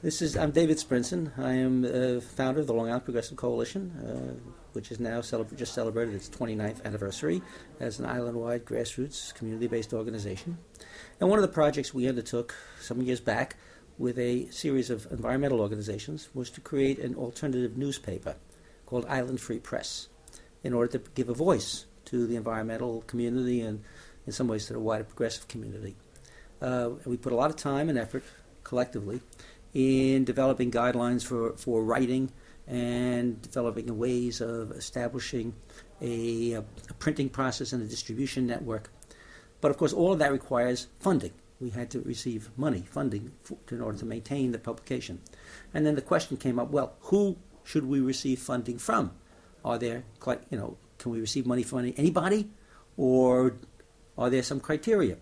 I'm David Sprinson. I am founder of the Long Island Progressive Coalition, which is now just celebrated its 29th anniversary as an island-wide grassroots community-based organization. And one of the projects we undertook some years back with a series of environmental organizations was to create an alternative newspaper called Island Free Press in order to give a voice to the environmental community and in some ways to the wider progressive community. We put a lot of time and effort collectively in developing guidelines for writing and developing ways of establishing a printing process and a distribution network. But of course, all of that requires funding. We had to receive funding in order to maintain the publication. And then the question came up, well, who should we receive funding from? Are there, can we receive money from anybody? Or are there some criteria?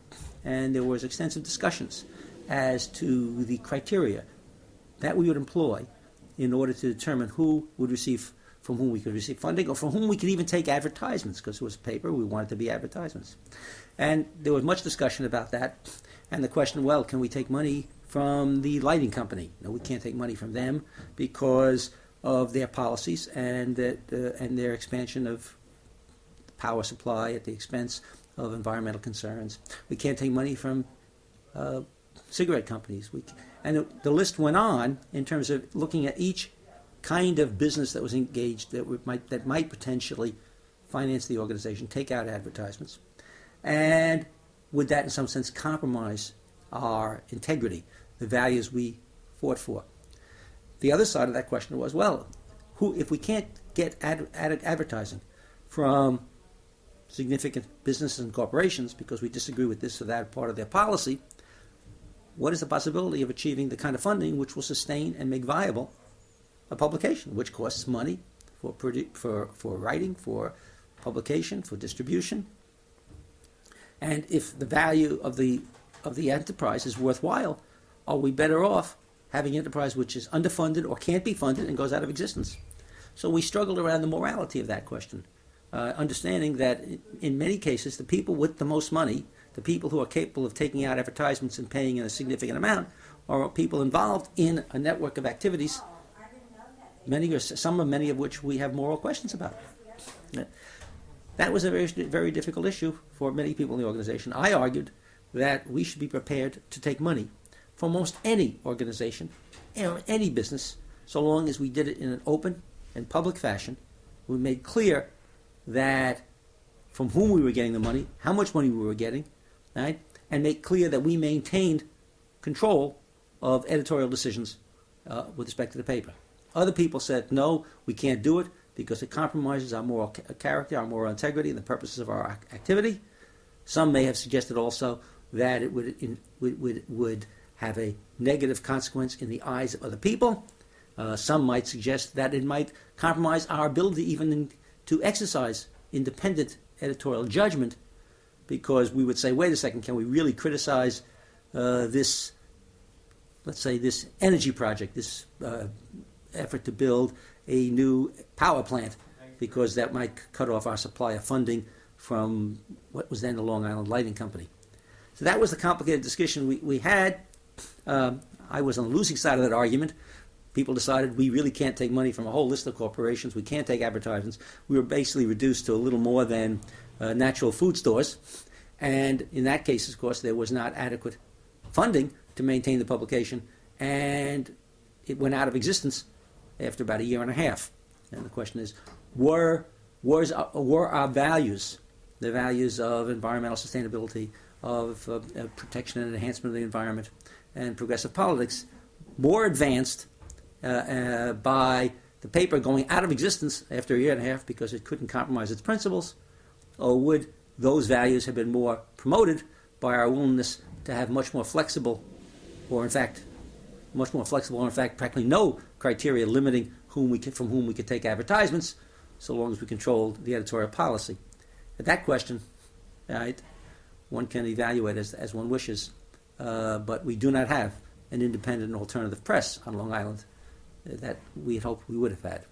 And there was extensive discussions as to the criteria that we would employ in order to determine who would receive, from whom we could receive funding, or from whom we could even take advertisements, because it was a paper, we wanted to be advertisements. And there was much discussion about that, and the question, well, can we take money from the lighting company? No, we can't take money from them because of their policies and their expansion of power supply at the expense of environmental concerns. We can't take money from cigarette companies. And the list went on in terms of looking at each kind of business that was engaged that might potentially finance the organization, take out advertisements, and would that in some sense compromise our integrity, the values we fought for. The other side of that question was, well, if we can't get advertising from significant businesses and corporations because we disagree with this or that part of their policy, what is the possibility of achieving the kind of funding which will sustain and make viable a publication, which costs money for writing, for publication, for distribution? And if the value of the enterprise is worthwhile, are we better off having an enterprise which is underfunded or can't be funded and goes out of existence? So we struggled around the morality of that question, understanding that in many cases the people with the most money, the people who are capable of taking out advertisements and paying in a significant amount, are people involved in a network of activities, many of which we have moral questions about. That was a very, very difficult issue for many people in the organization. I argued that we should be prepared to take money from almost any organization, any business, so long as we did it in an open and public fashion. We made clear that from whom we were getting the money, how much money we were getting, right? And make clear that we maintained control of editorial decisions with respect to the paper. Other people said, no, we can't do it because it compromises our moral character, our moral integrity, and the purposes of our activity. Some may have suggested also that it would have a negative consequence in the eyes of other people. Some might suggest that it might compromise our ability even to exercise independent editorial judgment, because we would say, wait a second, can we really criticize this energy project, this effort to build a new power plant, because that might cut off our supply of funding from what was then the Long Island Lighting Company. So that was the complicated discussion we had. I was on the losing side of that argument. People decided we really can't take money from a whole list of corporations. We can't take advertisements. We were basically reduced to a little more than natural food stores. And in that case, of course, there was not adequate funding to maintain the publication. And it went out of existence after about a year and a half. And the question is, were our values, the values of environmental sustainability, of protection and enhancement of the environment, and progressive politics, more advanced by the paper going out of existence after a year and a half because it couldn't compromise its principles, or would those values have been more promoted by our willingness to have much more flexible, or in fact practically no criteria limiting from whom we could take advertisements, so long as we controlled the editorial policy? At that question, right, one can evaluate as one wishes, but we do not have an independent and alternative press on Long Island that we had hoped we would have had.